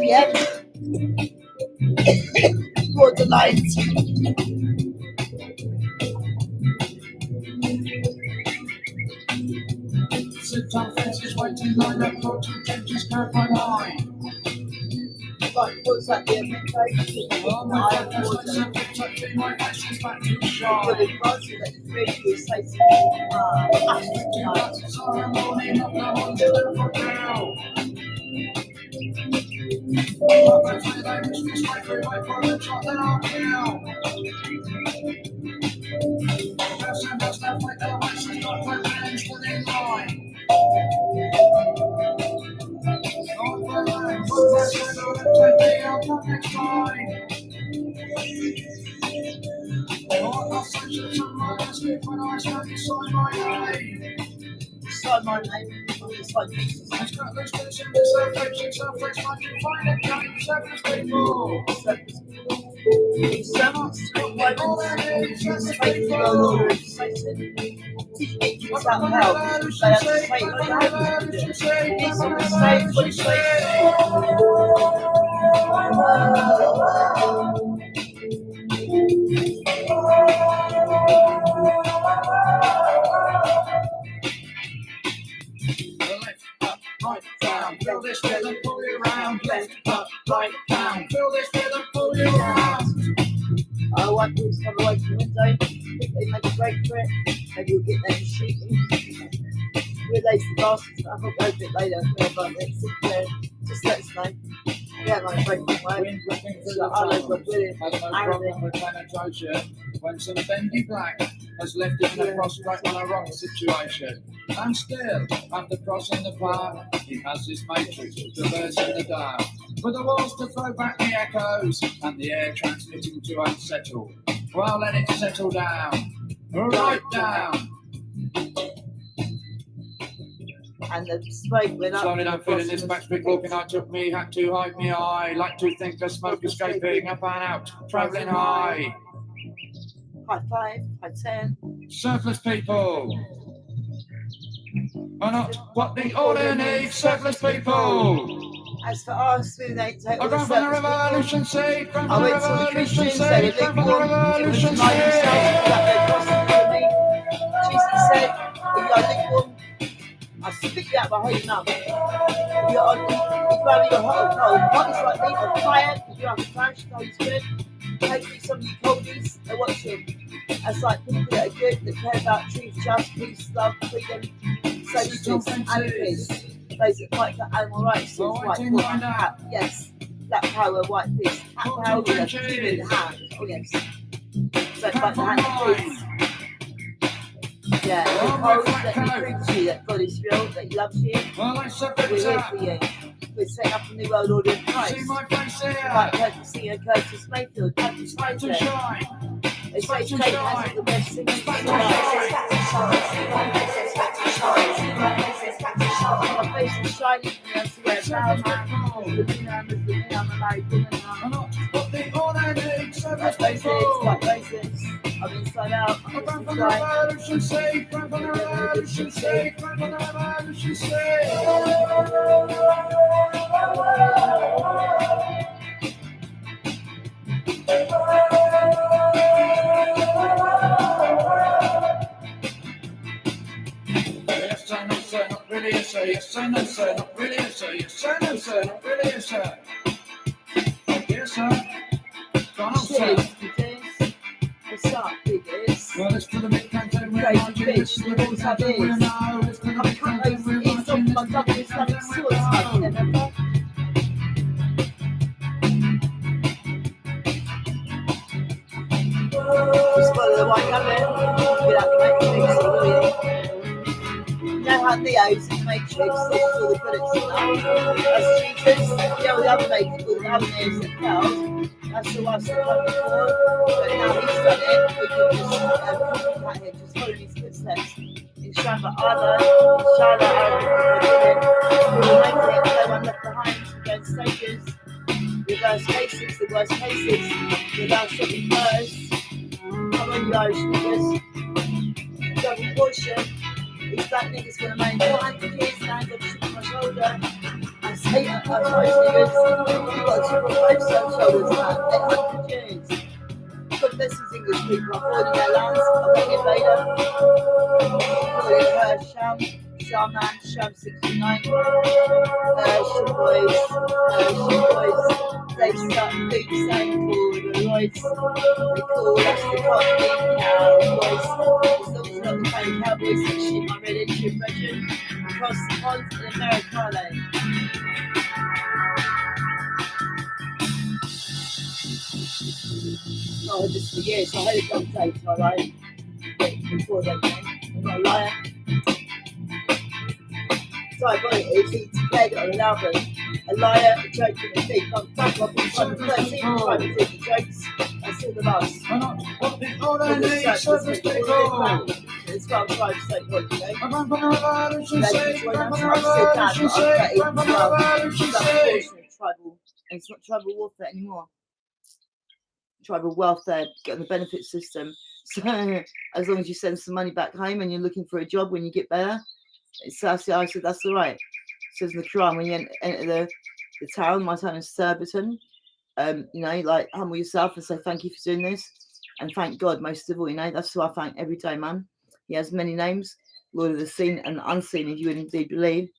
p.m. Borderline. Sit on fences, waiting line up for two cages, go by line. Like, what's that the Oh, my focus, like something touching my face is back to shine. But the party that is really exciting. Sorry, morning, not no one to live for now. Hopefully they wish me straight through my private shot, then I'll kill. Person does not fight their ways, and not my hands within line. Not my hands, but my shadow that take me out for next time. I'll search it from my sleep when I stand beside my name. Beside my name, beside Jesus. I've got those things in the self-facing, self-facing, I can find it, can't service people. Servants, All that is, just people. Teach angels out loud. They have to say, what you have to do. These are the same, what you say. Left up, right down, feel this rhythm, pull you round. Left up, right down, feel this rhythm, pull you round. I want people to come away from the window. If they make a break for it, maybe we'll get them shooting. We're lazy bastards, but I'll go a bit later. But it's just let us know. Yeah, like break from work. Wind whipping through the tunnels, had no problem with penetration. When some bendy black has left it in a prostrate on a rock situation. And still, after crossing the path, he has his matrix traversing the dark. With the walls to throw back the echoes, and the air transmitting to unsettle. Well, let it settle down, right down. And the smoke went up. Slowly down, feeling this backstreet walking, I took me hat to hide me eye. Like to think the smoke escaping up and out, travelling high. High 5, high 10. Surface people are not what the order needs, surface people. As for us, we don't take all I the come from the surface revolution sea, come I from the went to the revolution Christians, sea, they were come from the lukewarm. It was revolution denied themselves, sea. that they crossed for me. Jesus said, if you are lukewarm, I'll spit you out my holy mouth. If you're on, if you're hot or cold, hot is like me, on fire, if you're on fire, the Holy Spirit. Hopefully some of you coldies are watching. As like people that are good, that care about truth, justice, peace, love, freedom, social and peace. Those that fight for animal rights, so white hat, yes, black power, white fist, hat power with a human hand, oh yes. So fight for hand of peace. Yeah, because let me prove to you that God is real, that He loves you. We're here for you. We're setting up a new world order in Christ. Like Curtis and Curtis Mayfield, Curtis Mayfield. They say Kate has the best singing in the world. My face is shining from the elsewhere. Brown man, the man, I'm a married woman. That's racist, like racist. I'm inside out, I'm inside. Yes, sir, no, sir, not really, sir. Yes, sir, no, sir, not really, sir. Yes, sir, no, sir, not really, sir. Yes, sir. Gone on, sir. What's up, biggest? Well, it's for the big campaign we're Crazy marching. bitch, It's for the big what's campaign up, we're is? now. It's for the big campaign we're It's off marching. my double Islamic sword stuff, remember? Just follow the white cabin without the matrix, will you? You know how Neo's in the matrix, this is all the bullets and that. That's Jesus, the other matrix, all the other Neo's that failed. That's the one that done before, but now he's done it, we can just copycat him, just follow his footsteps. Inshallah Allah, inshallah we'll make it, no one left behind, we're going stages, reverse cases, the worst cases, without stopping first. Come on, you Irish niggas. Double portion. These black niggas gonna make 400 kids, and I'm gonna shoot my shoulder. I see Hey, I'm sorry, Stevens. You've got 2.5 sun shoulders, man. 800 years. God bless these English people. I'm holding their lands. I'll make it later. Calling her Shaman, Sham 69. Shimboys. They start big saying called the Royce. They call us the Cockney Cowboys. It's not the kind of cowboys that shit my religion region. Across the pond in Americano. Oh, just for years. I had a contact to my life before that man. I'm not a liar. So I got it. He played it on an album. A liar, a joke, and a thief. I'm back up in 13 trying to think the jokes. That's all of us. That's what I'm trying to say, what, you know? Glad you join us. I've said that, but I've got it as well. It's unfortunate tribal. And it's not tribal warfare anymore. Tribal welfare, get on the benefit system. So as long as you send some money back home and you're looking for a job when you get better, I said that's all right. It says in the Quran when you enter the town, my town is Surbiton, you know, like humble yourself and say thank you for doing this, and thank God most of all, you know, that's who I thank every day, man. He has many names, Lord of the seen and the unseen, if you would indeed believe.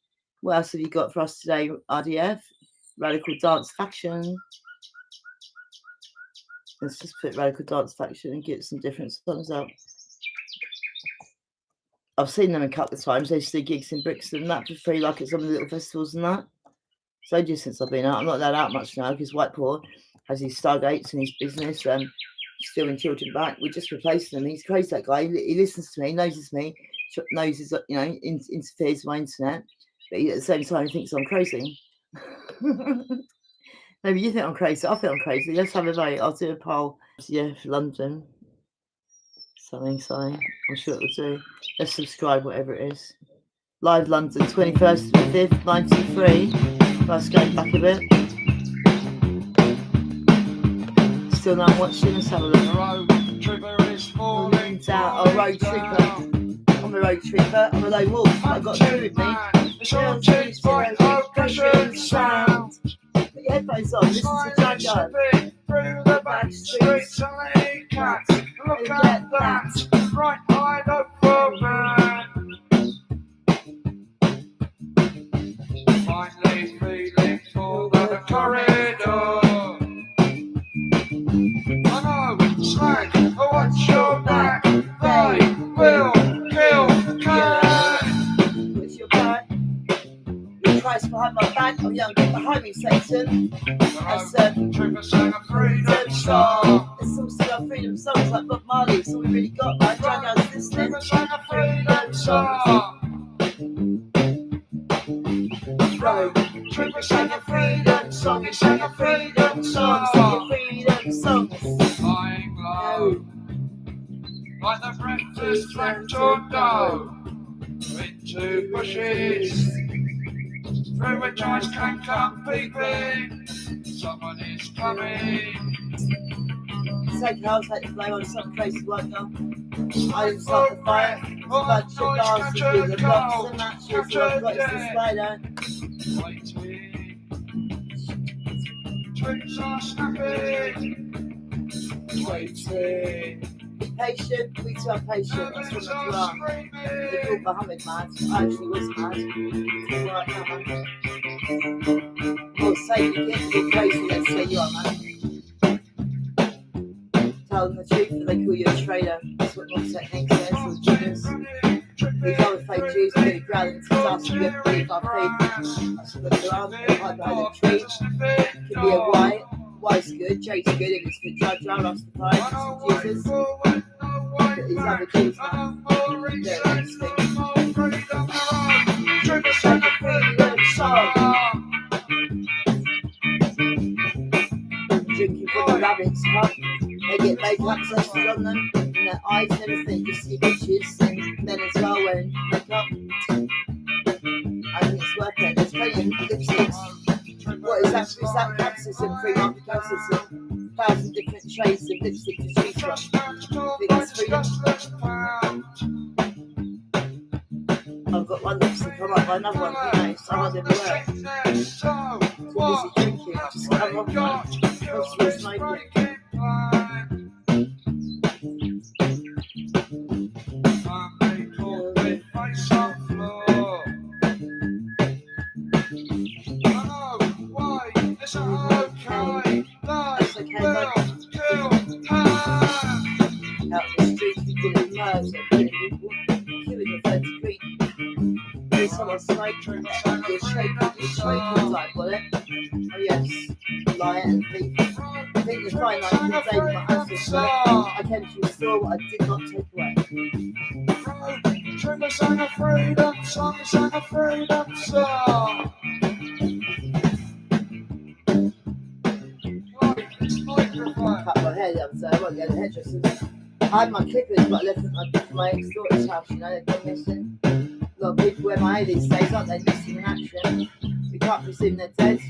What else have you got for us today, RDF? Radical Dance Faction. Let's just put Radical Dance Faction and get some different songs out. I've seen them a couple of times. They used to do gigs in Brixton and that for free, like at some of the little festivals and that. So just since I've been out, I'm not allowed out much now because Whitepaw has his Stargates and his business, stealing children back. We're just replacing him. He's crazy, that guy. He listens to me, notices me, knows his, you know, interferes with my internet, but at the same time he thinks I'm crazy. Maybe you think I'm crazy. I think I'm crazy. Let's have a vote. I'll do a poll. Yeah, for London. Something. I'm sure it will do. Let's subscribe, whatever it is. Live London, 21st to the 5th, 93. Let's go back a bit. Still not watching. Let's have a look. The road trooper is falling down. Oh, road trooper. I'm a road trooper. I'm a lone wolf. I've got two with me. It's all cheese by oppression sound. Put your headphones on. Listen to Judgement. Through the back streets and the cats. Look at that. Right eye open. Finally feeling full of the corridor. I know, slag, watch your back. They will kill the cat. What's your back? Your Christ behind my back. I'm young, get behind me, Satan. That's Trooper sang a freedom song. There's some still our freedom songs like Bob Marley. That's all we really got, man. Drag out listening. Trooper sang a freedom song. Trooper sang a freedom song. He sang a freedom song. Sing your freedom songs. Flying low, like the breakfast tractor go into bushes, through which eyes can come peeping. Someone is coming. Take house like to play on some crazy white girl. I didn't start the fire. Bunch of dancers with the blocks and matches. I've got the spider. Waiting, twigs are snapping. Waiting, Be patient, we too are patient. That's what you are. They called Muhammad mad. I actually was mad. It's alright now, man. Well, say you get crazy, let's say you are, man. Tell them the truth, and they call you a traitor. That's what Gnostic technique says, or Judas. These other fake Jews put it ground into us, and we have belief our faith. That's what the Quran, hide behind a tree. Can be a white. White's good, Jake's good, if it's for Judge, Rastafari, Jesus. But these other Jews, man, they're interesting. Trooper sang a freedom song. Drinking from the rabbit's cup. They get makeup accessories on them, and their eyes and everything, just see bitches and men as well wearing makeup. I think it's worth it. There's plenty of lipsticks. What is that? Is that capsicum, free market capsicum? 1,000 different shades of lipstick to choose from. I think it's freedom. I've got one lips and come up by another one, you know, so hard every work. Too busy drinking, just come off, constantly smoking. That's okay, mate. Out the streets, we did it nerves, killing the 30 feet. Every time I smoke, you're shaking like, will it? Oh yes, liar and thief. I think the fine line from the day with my ancestors, I came to restore what I did not take away. Triggers and a freedom song, and a freedom song. Cut my hair the other day, I won't go to the hairdressers. I had my clippers, but I left them at my ex-daughter's house, you know, they've gone missing. A lot of people wear my hair these days, aren't they, missing in action? We can't presume they're dead.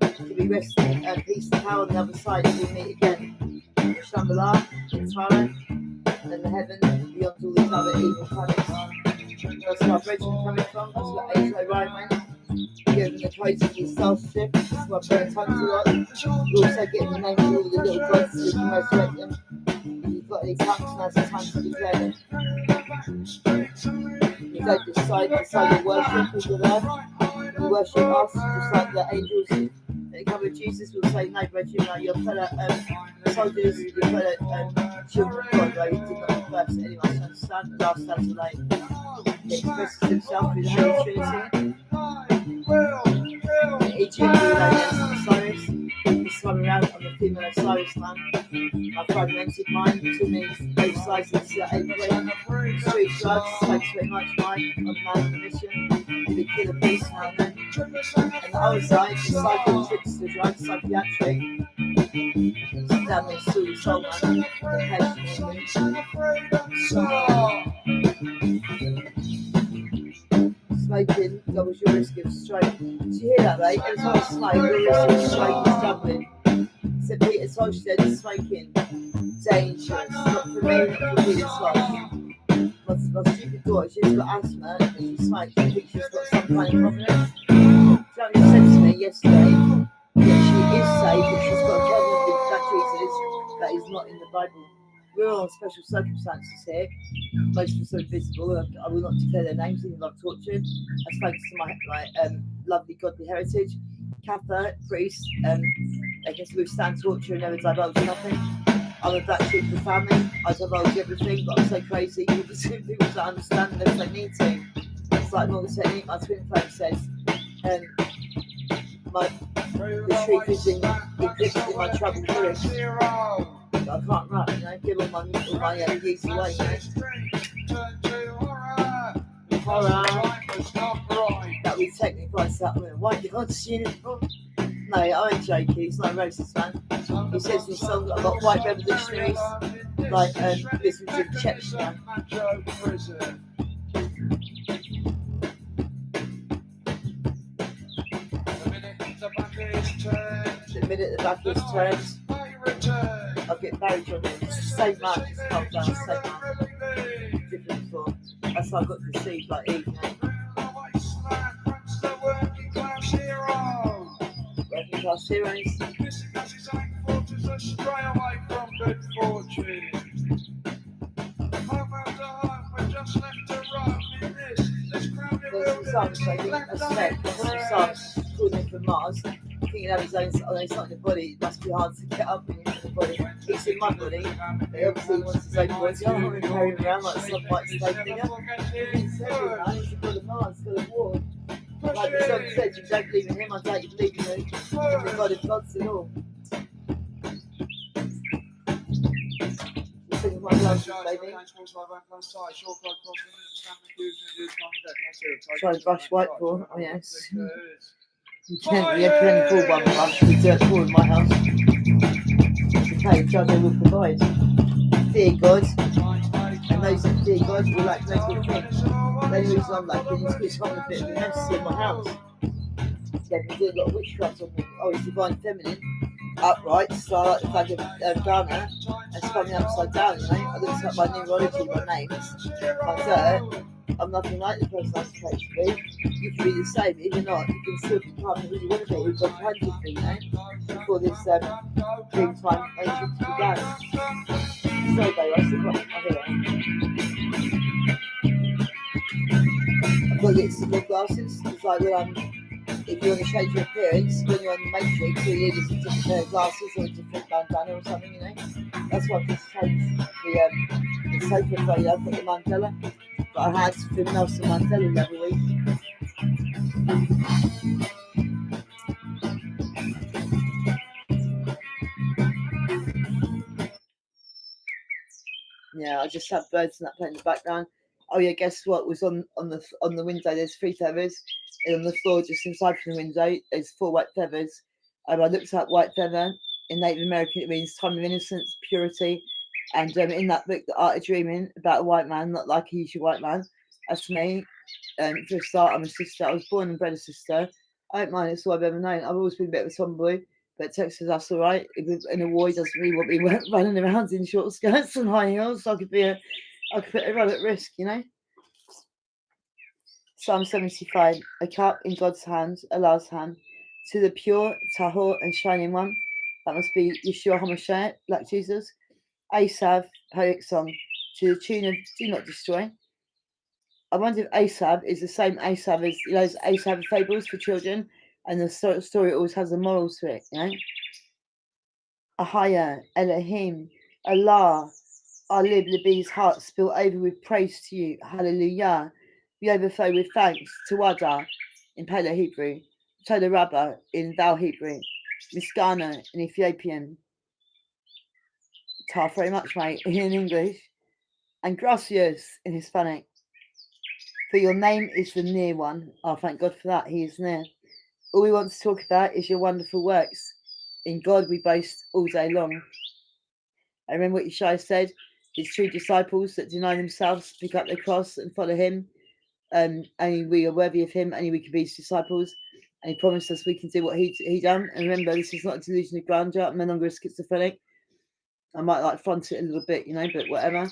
To be resting peace and power on the other side till we meet again. Shambhala, in Thailand, and the heaven beyond all these other evil planets. That's where our regiment coming from, that's where Ajo Ryan went. Given the codes of the starship, that's why I burn tongues a lot. We're also getting the names of all the little gods so we can resurrect them. If you've got any tongues, now's the time to declare them. You don't decide your worship, people there. You worship us, just like the angels. When it comes to Jesus, we'll say, no, brethren, you know, your fellow soldiers, your fellow children of God, though he did not first anyway, so understand the last stand today. He expresses himself through the Holy Trinity. Each year, Osiris. This time around, I'm the female Osiris man. My fragmented mind, too many both sides of the anyway. Street drugs, thanks very much, mine. I'm man on the mission. With a killer beast now and then. And the other side, the psycho tricks, the drugs, psychiatric. Down there, still the soul man. The smoking doubles your risk of stroke. Did you hear that, mate? Every time I smoke, your risk of stroke is doubling. Said Peter Tosh said smoking dangerous. Not for me, not for Peter Tosh. My stupid daughter, she's got asthma and she smokes. I think she's got some kind of confidence. She said to me yesterday that she is safe, but she's got a covenant with that Jesus that is not in the Bible. We're all on special circumstances here. Most of us are invisible. I will not declare their names even if I'm tortured. That's thanks to my lovely godly heritage. Kappa, priest, they can withstand torture and never divulge nothing. I'm a black sheep of the family. I divulge everything, but I'm so crazy. You presume people to understand them if they need to. It's like Morgan Technique, my twin flame says. The truth is implicit in my troubled lyrics. I can't rap, you know, give all my years away, you know. Horror. That we technically price that woman. Why can't see it? No, I'm joking, he's not a racist man. He says in his song that I've got white revolutionaries, like this was in Chechnya. The minute the back is turned, I'll get married on it. It's the same man, it's calmed down, the same man. Different form. That's why I got deceived like Eve, you know. Working class heroes. There's some songs, I think, calling from Mars. Thinking of his own, although it's not in the body, it must be hard to get up in the body. It's in my body, but he obviously wants his own body. I'm going to carry him around like some white slave nigger. He's everywhere, he's got a Mars, he's got a war. Like the song said, you don't believe in him, I doubt you believe in me. And the God of gods and all. Just think of my love, baby. Try and brush white porn, oh yes. You can't, we have plenty for one brush, we do it for in my house. It's okay, Judgement will provide. Fear God, and those that fear God will like no good things. The only reason I'm like it is because I'm a bit of a mess in my house. They've been doing a lot of witchcraft on me. Oh, it's divine feminine. upright, so I like the flag of Ghana, and spun me upside down, you know. I looked at my numerology, my names, my dirt. I'm nothing like the person I was supposed to be. You can be the same, if you're not, you can still become who you want to be, who God handed me, you know, before this dream time matrix began. Sorry, babe, I still got my hair. I've got to get some more glasses. It's like when if you want to change your appearance, when you're on the matrix, you need a different pair of glasses or a different bandana or something, you know. That's why I've just changed the sofa frame. I've got the Mandela, but I had for Nelson Mandela the other week. Yeah, I just had birds and that playing in the background. Oh yeah, guess what was on the window? There's 3 feathers, and on the floor just inside from the window there's 4 white feathers. I looked up white feather in Native American. It means time of innocence, purity. And in that book, The Art of Dreaming, about a white man, not like a usual white man. That's me. For a start, I'm a sister. I was born and bred a sister. I don't mind. It's all I've ever known. I've always been a bit of a tomboy. But Texas, that's all right. In a war, he doesn't really want me running around in short skirts and high heels. So I could put everyone at risk, you know. Psalm 75. A cup in God's hand, Allah's hand, to the pure, tahor, and shining one. That must be Yeshua HaMashiach, Black Jesus. Asav, poetic song, to the tune of Do Not Destroy. I wonder if Asav is the same Asav as those Asav fables for children, and the story always has a moral to it, you know. Ahaya, Elohim, Allah, our Libby's heart spill over with praise to you. Hallelujah. We overflow with thanks to Wada in Palo Hebrew, Toda Rabba in Val Hebrew, Miskana in Ethiopian, Tar very much, mate, in English, and Gracias in Hispanic. For your name is the near one. Oh, thank God for that. He is near. All we want to talk about is your wonderful works. In God we boast all day long. I remember what Yeshua said. His true disciples that deny themselves, pick up their cross and follow him. Only we are worthy of him. Only we can be his disciples. And he promised us we can do what he done. And remember, this is not a delusion of grandeur. I'm no longer a schizophrenic. I might like front it a little bit, you know, but whatever.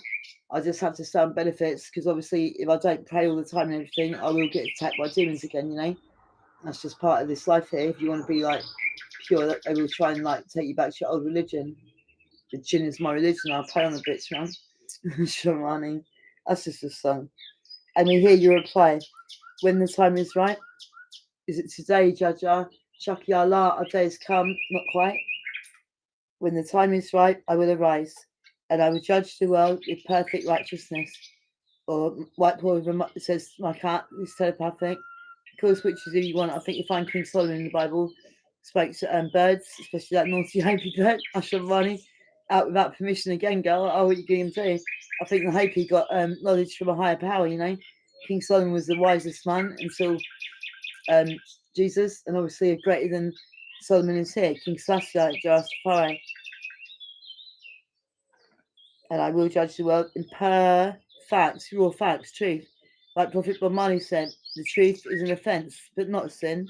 I just have to stay on benefits because obviously if I don't pray all the time and everything, I will get attacked by demons again, you know. That's just part of this life here. If you want to be like pure, they will try and like take you back to your old religion. The gin is my religion. I'll pray on the bitch, man. Shamani. That's just a song. And we hear your reply. When the time is right. Is it today, Jaja? Shaki Allah, our day has come. Not quite. When the time is right, I will arise, and I will judge the world with perfect righteousness. Or White Paul says, my cat is telepathic. Of course, which is who you want. I think you find King Solomon in the Bible spoke to birds, especially that naughty Hopi bird, Ashamani, out without permission again, girl. Oh, what are you going to do? I think the Hopi got knowledge from a higher power, you know. King Solomon was the wisest man until Jesus, and obviously greater than Solomon is here, King Selassie, Jarastafari. And I will judge the world in facts, raw facts, truth. Like Prophet Bomani said, the truth is an offence, but not a sin.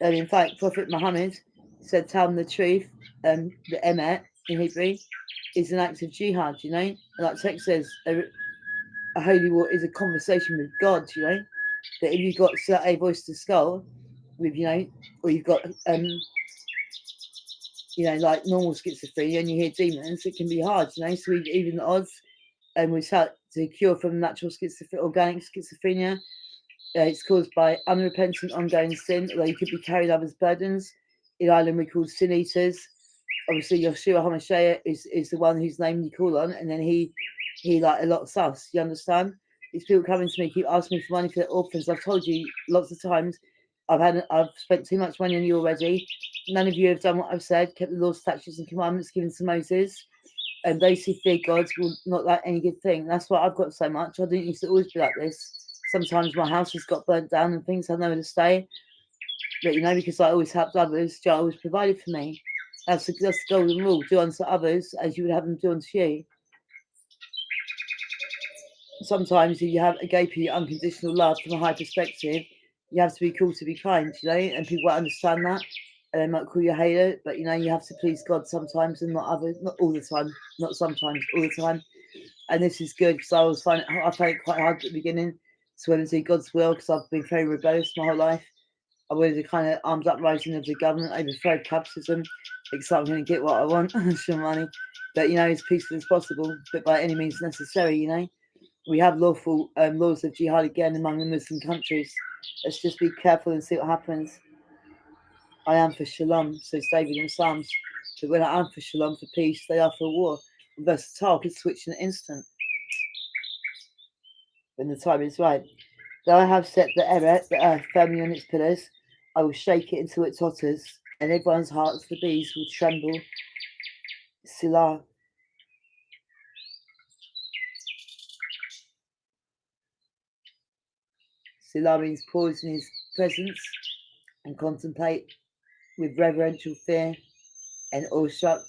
And in fact, Prophet Muhammad said, tell them the truth, the emet in Hebrew, is an act of jihad, you know? And like text says, a holy war is a conversation with God, you know? That if you've got a voice to skull with, you know, or you've got, you know, like normal schizophrenia and you hear demons, it can be hard, you know? So even the odds, and we've had to cure from natural organic schizophrenia. It's caused by unrepentant ongoing sin, although you could be carrying others' burdens. In Ireland, we call sin eaters. Obviously, Yeshua HaMashiach is the one whose name you call on, and then he like a lot of us. You understand? These people coming to me keep asking me for money for their orphans. I've told you lots of times. I've spent too much money on you already. None of you have done what I've said, kept the laws, statutes, and commandments given to Moses. And those who fear God will not like any good thing. That's why I've got so much. I didn't used to always be like this. Sometimes my house has got burnt down and things. I had nowhere to stay. But, you know, because I always helped others, Jah always provided for me. That's the golden rule. Do unto others as you would have them do unto you. Sometimes if you have agape, unconditional love from a high perspective, you have to be cool to be kind, you know, and people understand that. and they might call you a hater, but you have to please God sometimes and not others, not all the time, not sometimes, all the time. And this is good because I found it quite hard at the beginning to want to do God's will because I've been very rebellious my whole life. I wanted to kind of armed uprising of the government, overthrow capitalism, except I'm going to get what I want, shamani. But as peaceful as possible, but by any means necessary. We have lawful laws of jihad again among the Muslim countries. Let's just be careful and see what happens. I am for shalom, says David in Psalms. But when I am for shalom, for peace, they are for war. And versatile could switch in an instant when the time is right. Though I have set the earth firmly on its pillars, I will shake it until it totters, and everyone's hearts, the bees, will tremble. Selah. Selah means pause in his presence and contemplate with reverential fear and awestruck,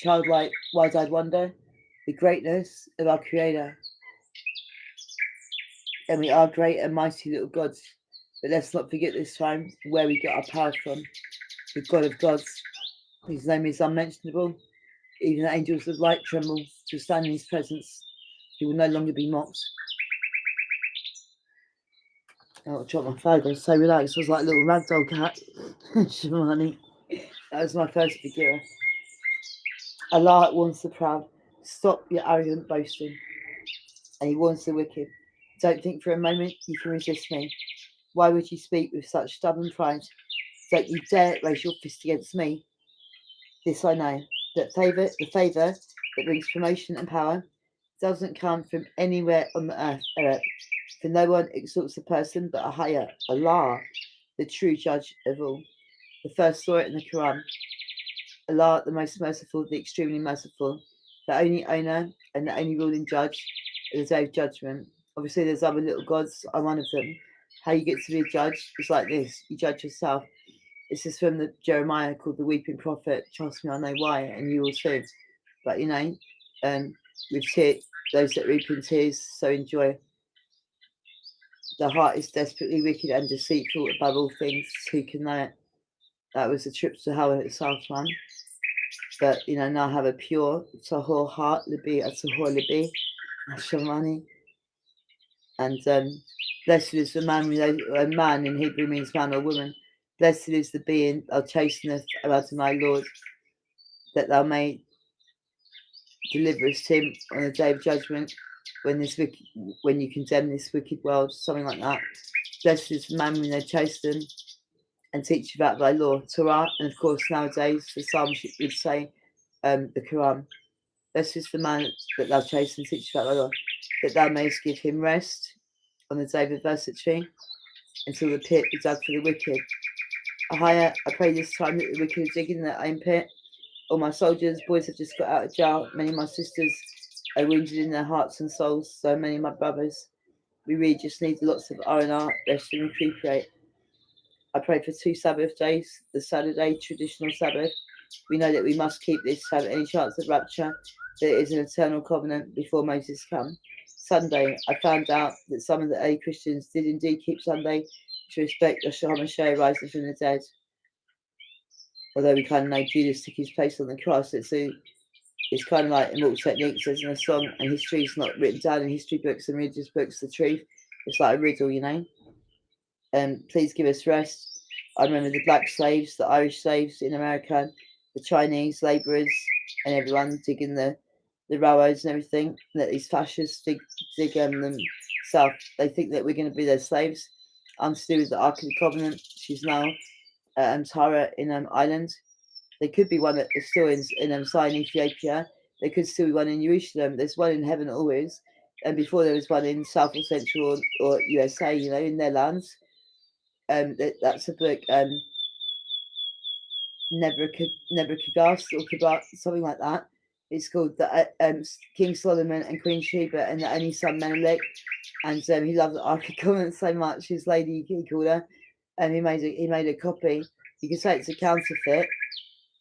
childlike, wide-eyed wonder the greatness of our Creator. And we are great and mighty little gods, but let's not forget this time where we get our power from. The God of gods. His name is unmentionable. Even the angels of light tremble to stand in his presence. He will no longer be mocked. Oh, I dropped my phone. I was so relaxed. I was like a little ragdoll cat. Shamani. That was my first figure. Allah warns the proud. Stop your arrogant boasting. And he warns the wicked. Don't think for a moment you can resist me. Why would you speak with such stubborn pride? Don't you dare raise your fist against me. This I know, that the favour that brings promotion and power doesn't come from anywhere on the earth. For no one exalts a person but a higher, Allah, the true judge of all. The first saw it in the Quran. Allah, the most merciful, the extremely merciful, the only owner and the only ruling judge at the day of judgment. Obviously, there's other little gods. I'm one of them. How you get to be a judge is like this. You judge yourself. This is from the Jeremiah called the Weeping Prophet. Trust me, I know why, and you will too. But with tears, those that reap in tears, so enjoy. The heart is desperately wicked and deceitful above all things. Who can know it? That was the trip to hell in itself, man. But now I have a pure tahor heart, libi, a tahor libi, shamani. And blessed is the man in Hebrew means man or woman. Blessed is the being thou chasteneth about my Lord, that thou may deliverest him on the day of judgment, when you condemn this wicked world, something like that. Blessed is the man when they chasten and teach about thy law, Torah, and of course nowadays the Psalms would say the Quran. Blessed is the man that thou chasten and teach about thy law, that thou mayest give him rest on the day of adversity, until the pit be dug for the wicked. I pray this time that the wicked are digging their own pit. All my soldiers, boys have just got out of jail. Many of my sisters are wounded in their hearts and souls. So many of my brothers. We really just need lots of R&R, rest and recuperate. I pray for 2 Sabbath days. The Saturday, traditional Sabbath. We know that we must keep this to have any chance of rapture, that it is an eternal covenant before Moses come. Sunday, I found out that some of the early Christians did indeed keep Sunday to respect the HaMashiach rising from the dead. Although we kind of know Judas took his place on the cross, it's kind of like Immortal Techniques, says in a song, and history is not written down in history books and religious books, the truth. It's like a riddle, Please give us rest. I remember the black slaves, the Irish slaves in America, the Chinese labourers, and everyone digging the railroads and everything. Let these fascists dig them south. They think that we're going to be their slaves. I'm still with the Ark of the Covenant. She's now Tara in Ireland. There could be one that is still in Sinai, Ethiopia. There could still be one in Jerusalem. There's one in heaven always. And before there was one in South or Central or USA, in their lands. That's a book, Nebuchadnezzar or Kibra, something like that. It's called the King Solomon and Queen Sheba and the only son Menelik. And he loved the Ark of Covenant so much. His lady, he called her, and he made a copy. You could say it's a counterfeit,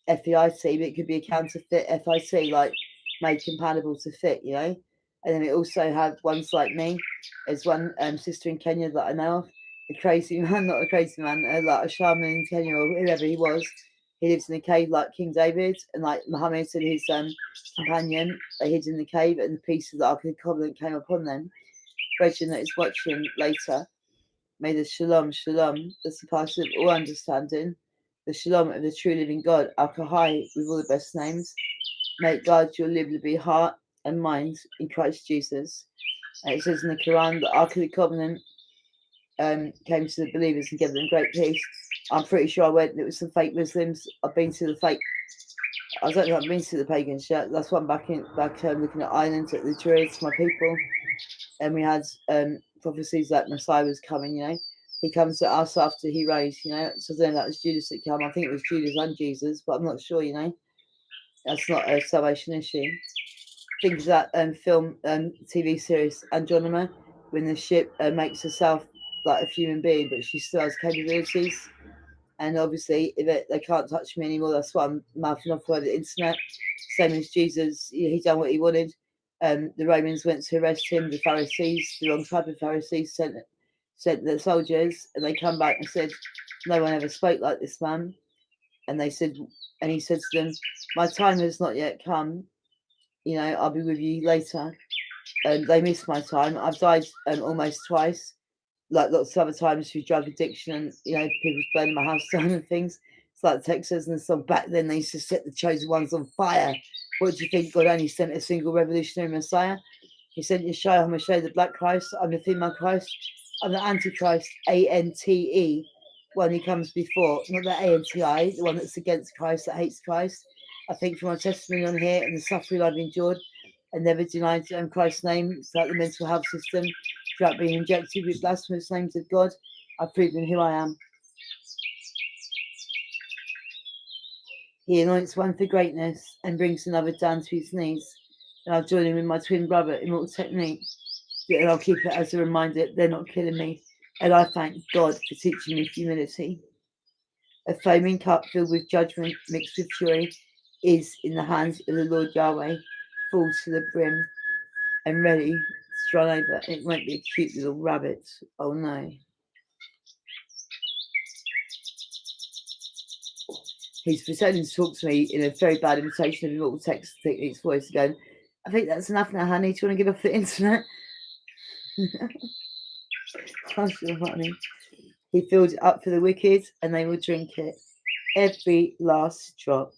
FEIT, but it could be a counterfeit FIT, like made compatible to fit, And then we also have ones like me. There's one sister in Kenya that I know of. a crazy man, not a crazy man, like a shaman in Kenya or whoever he was. He lives in a cave like King David, and like Muhammad and his companion, they hid in the cave, and the pieces of the Ark of the Covenant came upon them. Brethren that is watching later, may the shalom, the surpasses all understanding, the shalom of the true living God, Al-Kahai, with all the best names, may it guard your liberty heart and mind in Christ Jesus. And it says in the Quran, the Ark of the Covenant came to the believers and gave them great peace. I'm pretty sure I went, there was some fake Muslims. I've been to the fake, I don't know, I've been to the pagan shit. That's why I'm back home looking at islands, at the Druids, my people. And we had prophecies that Messiah was coming, you know. He comes to us after he rose, you know. So then that was Judas that came. I think it was Judas and Jesus, but I'm not sure, you know. That's not a salvation issue. Think of that film, TV series, Andromeda, when the ship makes herself like a human being, but she still has capabilities. And obviously, if they can't touch me anymore, that's why I'm mouthing off over the internet. Same as Jesus, he done what he wanted. The Romans went to arrest him. The Pharisees, the wrong type of Pharisees, sent the soldiers, and they come back and said, "No one ever spoke like this man." And they said, and he said to them, "My time has not yet come. You know, I'll be with you later." And they missed my time. I've died almost twice, like lots of other times through drug addiction, and you know, people's burning my house down and things. It's like Texas and some back then they used to set the chosen ones on fire. What do you think? God only sent a single revolutionary Messiah? He sent Yeshua HaMashiach, the Black Christ. I'm the female Christ. I'm the Antichrist, ANTE, one he comes before, not the ANTI, the one that's against Christ, that hates Christ. I think from my testimony on here and the suffering I've endured, and never denied Christ's name throughout the mental health system, throughout being injected with blasphemous names of God, I've proven who I am. He anoints one for greatness and brings another down to his knees. And I'll join him with my twin brother, Immortal Technique. And I'll keep it as a reminder they're not killing me. And I thank God for teaching me humility. A foaming cup filled with judgment mixed with joy is in the hands of the Lord Yahweh, full to the brim and ready to run over. And it won't be a cute little rabbit. Oh no. He's pretending to talk to me in a very bad imitation of Immortal Technique's voice, going, "I think that's enough now, honey. Do you want to give up the internet?" Honey. He filled it up for the wicked, and they will drink it, every last drop.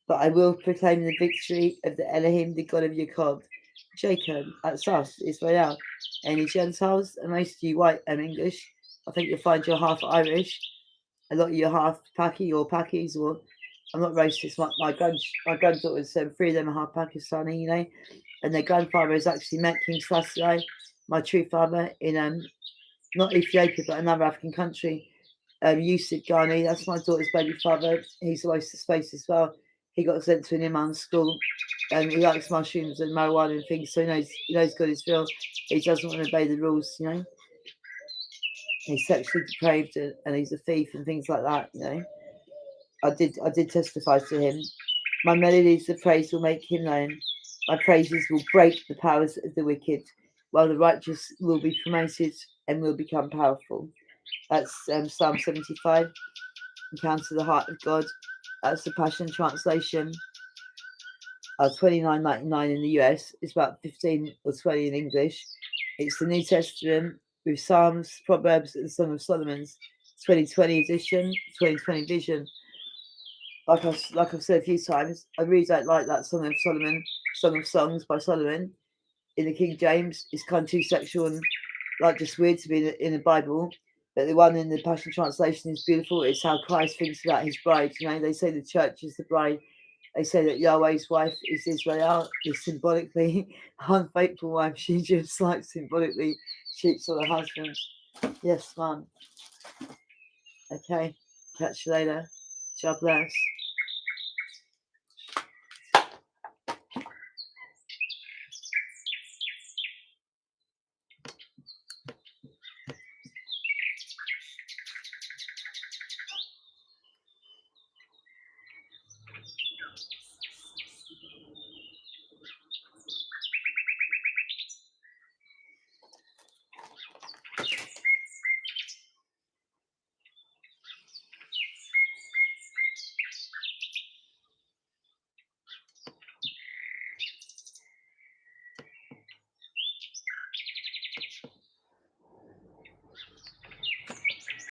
But I will proclaim the victory of the Elohim, the God of Jacob. Jacob, that's us, Israel. Any Gentiles, and most of you white and English, I think you'll find you're half Irish. A lot of you are half Paki or Pakis, or I'm not racist. My granddaughters, 3 of them are half Pakistani, you know, and their grandfather has actually met King Selassie, my true father, in not Ethiopia but another African country. Yusuf Ghani, that's my daughter's baby father. He's always to space as well. He got sent to an imam school, and he likes mushrooms and marijuana and things, so he knows God is real. He doesn't want to obey the rules, you know. He's sexually depraved and he's a thief and things like that, you know. I did testify to him. My melodies of praise will make him known. My praises will break the powers of the wicked, while the righteous will be promoted and will become powerful. That's Psalm 75. Encounter the heart of God. That's the Passion Translation. 29.99 in the US. It's about 15 or 20 in English. It's the New Testament with Psalms, Proverbs, and the Song of Solomon's 2020 edition, 2020 vision. Like I've said a few times, I really don't like that Song of Solomon, Song of Songs by Solomon in the King James. It's kind of too sexual and like just weird to be in the Bible. But the one in the Passion Translation is beautiful. It's how Christ thinks about his bride. You know, they say the church is the bride. They say that Yahweh's wife is Israel, is symbolically unfaithful wife. She just like symbolically cheats on her husband. Yes, man. Okay, catch you later. God bless.